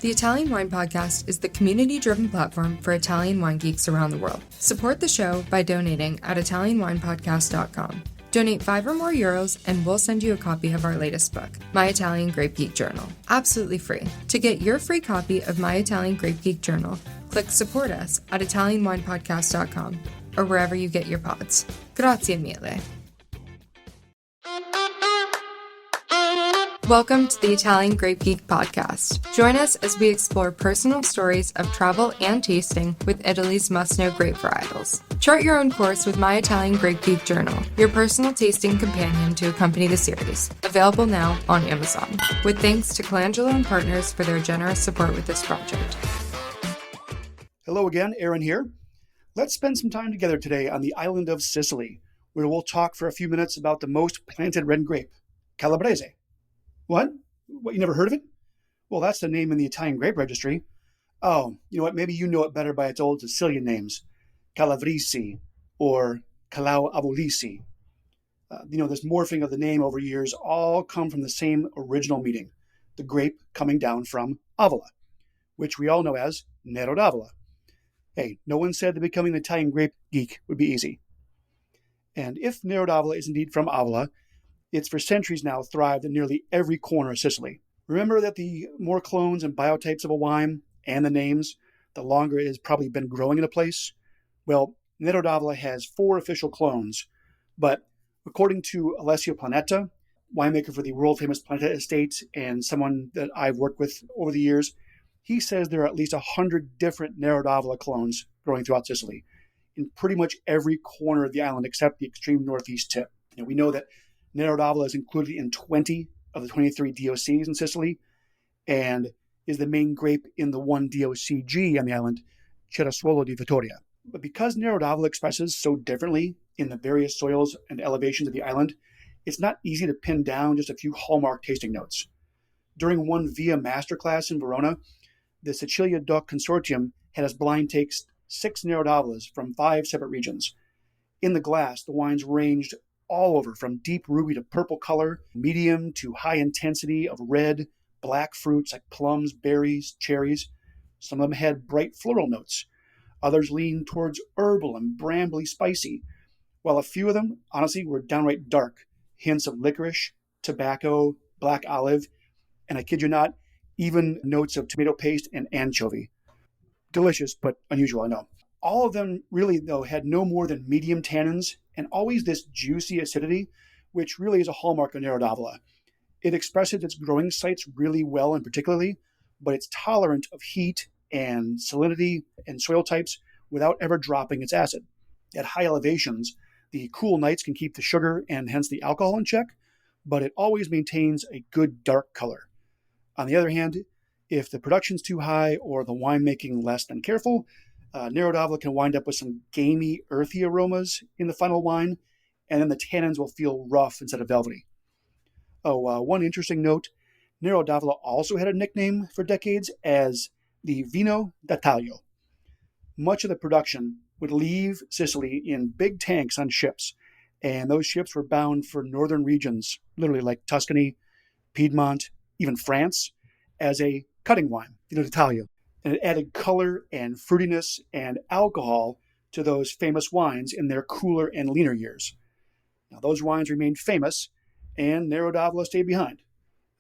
The Italian Wine Podcast is the community-driven platform for Italian wine geeks around the world. Support the show by donating at ItalianWinepodcast.com. Donate €5 or more and we'll send you a copy of our latest book, My Italian Grape Geek Journal, absolutely free. To get your free copy of My Italian Grape Geek Journal, click Support Us at ItalianWinepodcast.com or wherever you get your pods. Grazie mille. Welcome to the Italian Grape Geek podcast. Join us as we explore personal stories of travel and tasting with Italy's must-know grape varietals. Chart your own course with My Italian Grape Geek Journal, your personal tasting companion to accompany the series. Available now on Amazon. With thanks to Colangelo and Partners for their generous support with this project. Hello again, Erin here. Let's spend some time together today on the island of Sicily, where we'll talk for a few minutes about the most planted red grape, Calabrese. What? You never heard of it? Well, that's the name in the Italian Grape Registry. Oh, you know what? Maybe you know it better by its old Sicilian names, Calabrese or Calabrese. This morphing of the name over years all come from the same original meaning, the grape coming down from Avola, which we all know as Nero d'Avola. Hey, no one said that becoming an Italian grape geek would be easy. And if Nero d'Avola is indeed from Avola, it's for centuries now thrived in nearly every corner of Sicily. Remember that the more clones and biotypes of a wine and the names, the longer it has probably been growing in a place. Well, Nero d'Avola has 4 official clones, but according to Alessio Planeta, winemaker for the world-famous Planeta Estate and someone that I've worked with over the years, he says there are at least 100 different Nero d'Avola clones growing throughout Sicily in pretty much every corner of the island except the extreme northeast tip. And we know that Nero d'Avola is included in 20 of the 23 DOCs in Sicily and is the main grape in the one DOCG on the island, Cerasuolo di Vittoria. But because Nero d'Avola expresses so differently in the various soils and elevations of the island, it's not easy to pin down just a few hallmark tasting notes. During one VIA masterclass in Verona, the Sicilia DOC Consortium had us blind taste 6 Nero d'Avolas from 5 separate regions. In the glass, the wines ranged all over from deep ruby to purple color, medium to high intensity of red, black fruits like plums, berries, cherries. Some of them had bright floral notes. Others leaned towards herbal and brambly spicy, while a few of them, honestly, were downright dark, hints of licorice, tobacco, black olive, and I kid you not, even notes of tomato paste and anchovy. Delicious, but unusual, I know. All of them really, though, had no more than medium tannins and always this juicy acidity, which really is a hallmark of Nero d'Avola. It expresses its growing sites really well and particularly, but it's tolerant of heat and salinity and soil types without ever dropping its acid. At high elevations, the cool nights can keep the sugar and hence the alcohol in check, but it always maintains a good dark color. On the other hand, if the production's too high or the winemaking less than careful, Nero d'Avola can wind up with some gamey, earthy aromas in the final wine, and then the tannins will feel rough instead of velvety. One interesting note, Nero d'Avola also had a nickname for decades as the Vino d'Italia. Much of the production would leave Sicily in big tanks on ships, and those ships were bound for northern regions, literally like Tuscany, Piedmont, even France, as a cutting wine, Vino d'Italia. And it added color and fruitiness and alcohol to those famous wines in their cooler and leaner years. Now, those wines remained famous, and Nero d'Avola stayed behind,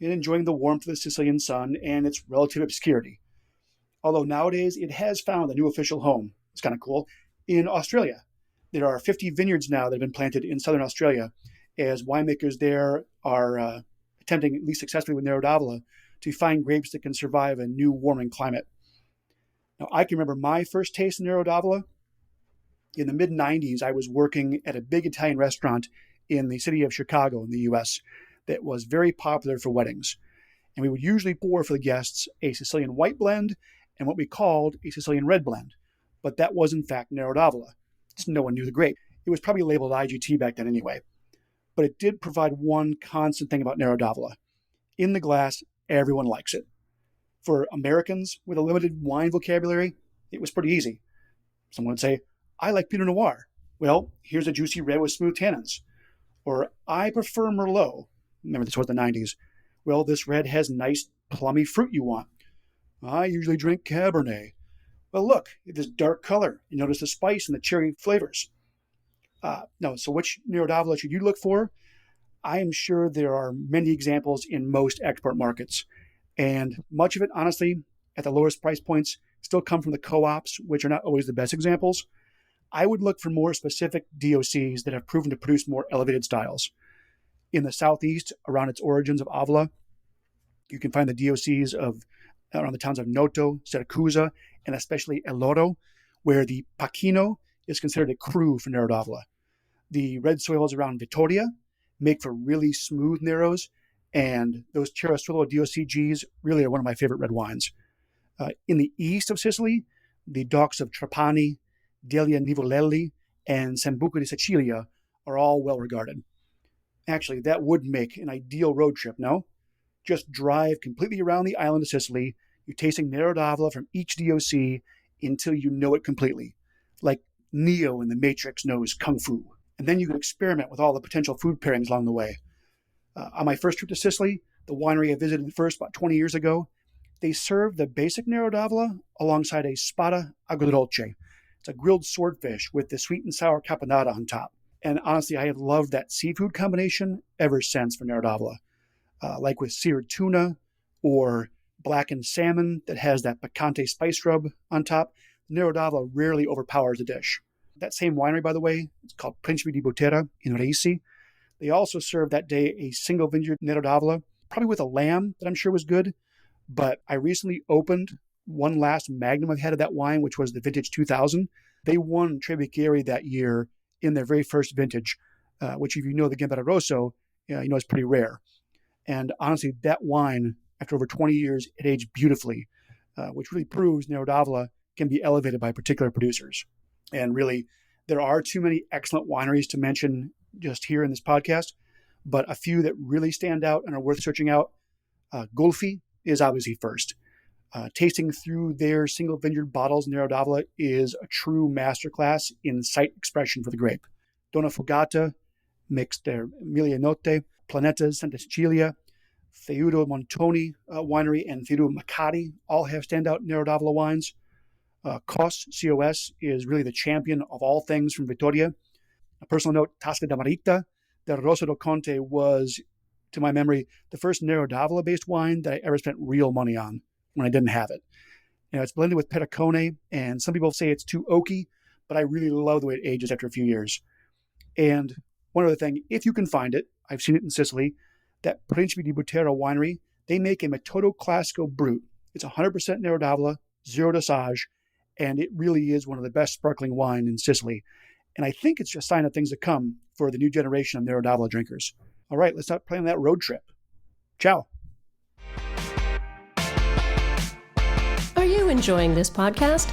enjoying the warmth of the Sicilian sun and its relative obscurity. Although nowadays it has found a new official home, it's kind of cool, in Australia. There are 50 vineyards now that have been planted in southern Australia, as winemakers there are attempting, at least successfully with Nero d'Avola, to find grapes that can survive a new warming climate. Now, I can remember my first taste of Nero d'Avola. In the mid-90s, I was working at a big Italian restaurant in the city of Chicago in the U.S. that was very popular for weddings. And we would usually pour for the guests a Sicilian white blend and what we called a Sicilian red blend. But that was, in fact, Nero d'Avola. So no one knew the grape. It was probably labeled IGT back then anyway. But it did provide one constant thing about Nero d'Avola. In the glass, everyone likes it. For Americans with a limited wine vocabulary, it was pretty easy. Someone would say, I like Pinot Noir. Well, here's a juicy red with smooth tannins. Or, I prefer Merlot. Remember, this was the 90s. Well, this red has nice plummy fruit you want. I usually drink Cabernet. Well, look, this dark color. You notice the spice and the cherry flavors. No, so which Nero d'Avola should you look for? I am sure there are many examples in most export markets. And much of it, honestly, at the lowest price points, still come from the co-ops, which are not always the best examples. I would look for more specific DOCs that have proven to produce more elevated styles. In the southeast, around its origins of Avola, you can find the DOCs of around the towns of Noto, Siracusa, and especially El Loro, where the Pacchino is considered a cru for Nero d'Avola. The red soils around Vittoria make for really smooth Neros, and those Chiaroscuro DOCGs really are one of my favorite red wines. In the east of Sicily, the docks of Trapani, Delia Nivolelli, and Sambuco di Sicilia are all well regarded. Actually, that would make an ideal road trip, no? Just drive completely around the island of Sicily. You're tasting Nero d'Avola from each DOC until you know it completely, like Neo in The Matrix knows Kung Fu. And then you can experiment with all the potential food pairings along the way. On my first trip to Sicily, the winery I visited first about 20 years ago, they served the basic Nero d'Avola alongside a spada agrodolce. It's a grilled swordfish with the sweet and sour caponata on top. And honestly, I have loved that seafood combination ever since for Nero d'Avola. Like with seared tuna or blackened salmon that has that picante spice rub on top, Nero d'Avola rarely overpowers the dish. That same winery, by the way, it's called Principe di Botera in Reisi. They also served that day a single vineyard Nero d'Avola, probably with a lamb that I'm sure was good. But I recently opened one last magnum I've had of that wine, which was the vintage 2000. They won Tre Bicchieri that year in their very first vintage, which if you know the Gambetta Rosso, you know it's pretty rare. And honestly, that wine, after over 20 years, it aged beautifully, which really proves Nero d'Avola can be elevated by particular producers. And really, there are too many excellent wineries to mention just here in this podcast, but a few that really stand out and are worth searching out. Gulfi is obviously first. Tasting through their single vineyard bottles, Nero d'Avola is a true masterclass in sight expression for the grape. Donna Fogata mixed their Emilianotte, Planeta Santa Cecilia, Feudo Montoni Winery, and Feudo Macati all have standout Nero d'Avola wines. COS is really the champion of all things from Vittoria. A personal note, Tasca da Marita del Rosso del Conte was, to my memory, the first Nero d'Avola based wine that I ever spent real money on when I didn't have it. You know, it's blended with Petacone, and some people say it's too oaky, but I really love the way it ages after a few years. And one other thing, if you can find it, I've seen it in Sicily, that Principe di Botera winery, they make a Metodo Classico Brut. It's 100% Nero d'Avola, zero dosage, and it really is one of the best sparkling wine in Sicily. And I think it's just a sign of things to come for the new generation of Nero d'Avola drinkers. All right, let's start planning that road trip. Ciao. Are you enjoying this podcast?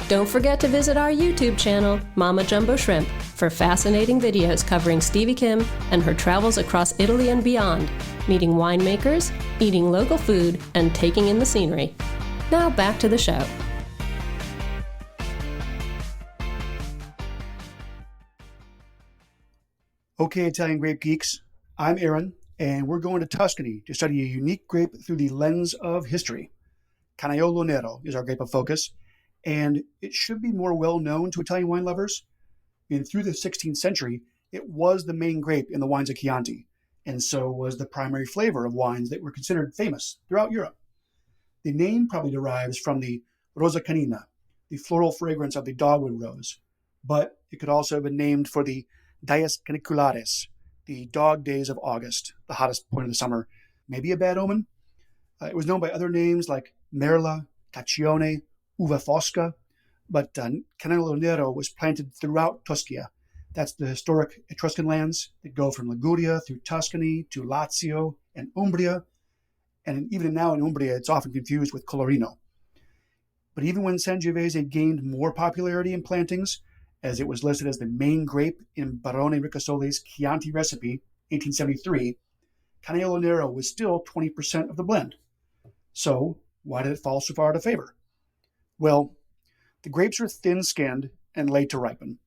Don't forget to visit our YouTube channel, Mama Jumbo Shrimp, for fascinating videos covering Stevie Kim and her travels across Italy and beyond, meeting winemakers, eating local food, and taking in the scenery. Now back to the show. Okay, Italian Grape Geeks, I'm Erin, and we're going to Tuscany to study a unique grape through the lens of history. Canaiolo Nero is our grape of focus, and it should be more well known to Italian wine lovers. And through the 16th century, it was the main grape in the wines of Chianti, and so was the primary flavor of wines that were considered famous throughout Europe. The name probably derives from the rosa canina, the floral fragrance of the dogwood rose, but it could also have been named for the Dies Caniculares, the dog days of August, the hottest point of the summer. Maybe a bad omen? It was known by other names like Merla, Caccione, Uva Fosca, but Canaiolo Nero was planted throughout Tuscia. That's the historic Etruscan lands that go from Liguria through Tuscany to Lazio and Umbria. And even now in Umbria, it's often confused with Colorino. But even when Sangiovese gained more popularity in plantings, as it was listed as the main grape in Barone Ricasoli's Chianti recipe, 1873, Canaiolo Nero was still 20% of the blend. So why did it fall so far out of favor? Well, the grapes are thin-skinned and late to ripen.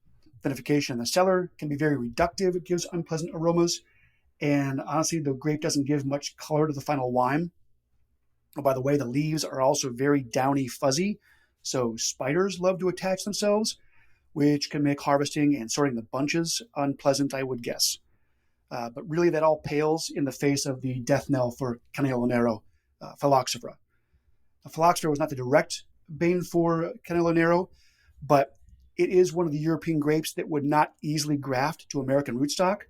Vinification in the cellar can be very reductive. It gives unpleasant aromas. And honestly, the grape doesn't give much color to the final wine. Oh, by the way, the leaves are also very downy, fuzzy, so spiders love to attach themselves, which can make harvesting and sorting the bunches unpleasant, I would guess. But really, that all pales in the face of the death knell for Canaiolo Nero, Phylloxera. Phylloxera was not the direct bane for Canaiolo Nero, but it is one of the European grapes that would not easily graft to American rootstock,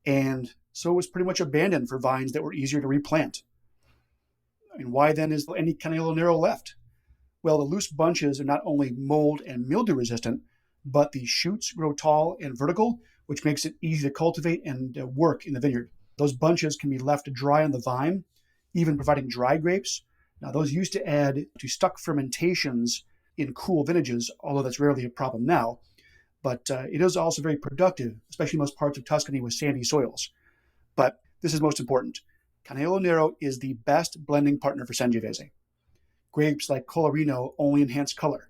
and so it was pretty much abandoned for vines that were easier to replant. And why then is any Canaiolo Nero left? Well, the loose bunches are not only mold and mildew resistant, but the shoots grow tall and vertical, which makes it easy to cultivate and work in the vineyard. Those bunches can be left to dry on the vine, even providing dry grapes. Now, those used to add to stuck fermentations in cool vintages, although that's rarely a problem now. But it is also very productive, especially in most parts of Tuscany with sandy soils. But this is most important. Canaiolo Nero is the best blending partner for Sangiovese. Grapes like Colorino only enhance color,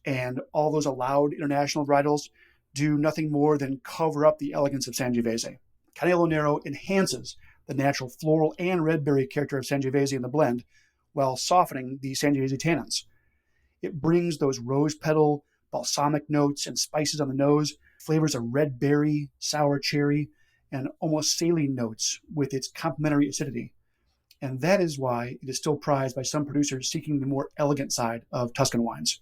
and all those allowed international varietals do nothing more than cover up the elegance of Sangiovese. Canaiolo Nero enhances the natural floral and red berry character of Sangiovese in the blend while softening the Sangiovese tannins. It brings those rose petal, balsamic notes and spices on the nose, flavors of red berry, sour cherry, and almost saline notes with its complementary acidity. And that is why it is still prized by some producers seeking the more elegant side of Tuscan wines.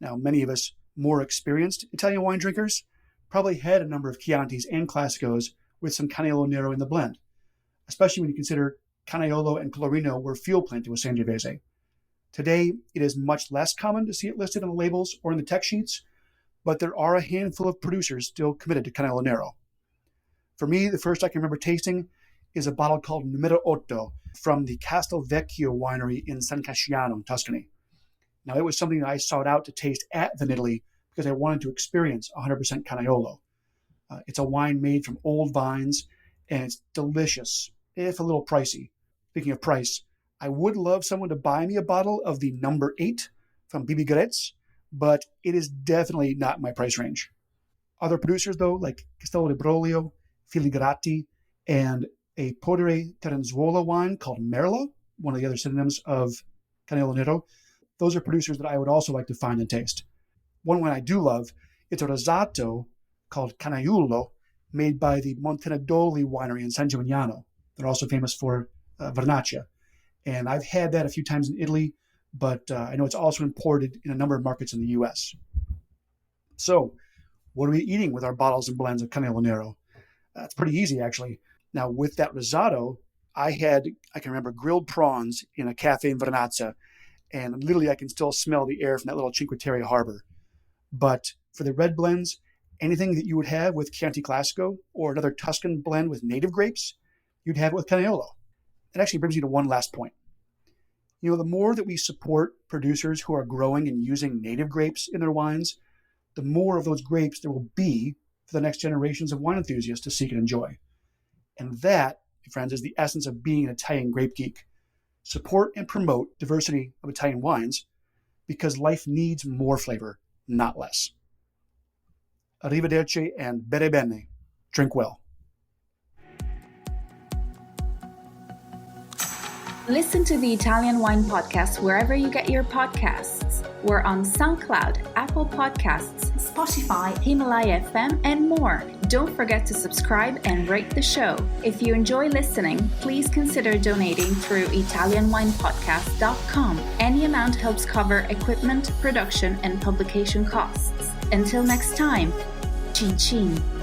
Now, many of us more experienced Italian wine drinkers probably had a number of Chiantis and Classicos with some Canaiolo Nero in the blend, especially when you consider Canaiolo and Colorino were field planted with Sangiovese. Today, it is much less common to see it listed on the labels or in the tech sheets, but there are a handful of producers still committed to Canaiolo Nero. For me, the first I can remember tasting is a bottle called Numero Otto from the Castelvecchio winery in San Casciano, Tuscany. Now, it was something that I sought out to taste at VinItaly because I wanted to experience 100% Canaiolo. It's a wine made from old vines, and it's delicious, if a little pricey. Speaking of price, I would love someone to buy me a bottle of the number 8 from Bibi Gretz, but it is definitely not my price range. Other producers, though, like Castello di Broglio, Filigrati, and a Podere Terenzuola wine called Merla, one of the other synonyms of Canaiolo Nero, those are producers that I would also like to find and taste. One wine I do love, it's a rosato called Canaiolo, made by the Montenedoli winery in San Gimignano. They're also famous for Vernaccia. And I've had that a few times in Italy, but I know it's also imported in a number of markets in the US. So, what are we eating with our bottles and blends of Canaiolo Nero? It's pretty easy, actually. Now, with that rosato, I can remember grilled prawns in a cafe in Vernazza, and literally I can still smell the air from that little Cinque Terre harbor. But for the red blends, anything that you would have with Chianti Classico or another Tuscan blend with native grapes, you'd have it with Canaiolo. It actually brings me to one last point. You know, the more that we support producers who are growing and using native grapes in their wines, the more of those grapes there will be for the next generations of wine enthusiasts to seek and enjoy. And that, my friends, is the essence of being an Italian grape geek. Support and promote diversity of Italian wines because life needs more flavor, not less. Arrivederci and bere bene. Drink well. Listen to the Italian Wine Podcast wherever you get your podcasts. We're on SoundCloud, Apple Podcasts, Spotify, Himalaya FM, and more. Don't forget to subscribe and rate the show. If you enjoy listening, please consider donating through ItalianWinePodcast.com. Any amount helps cover equipment, production, and publication costs. Until next time, cin cin.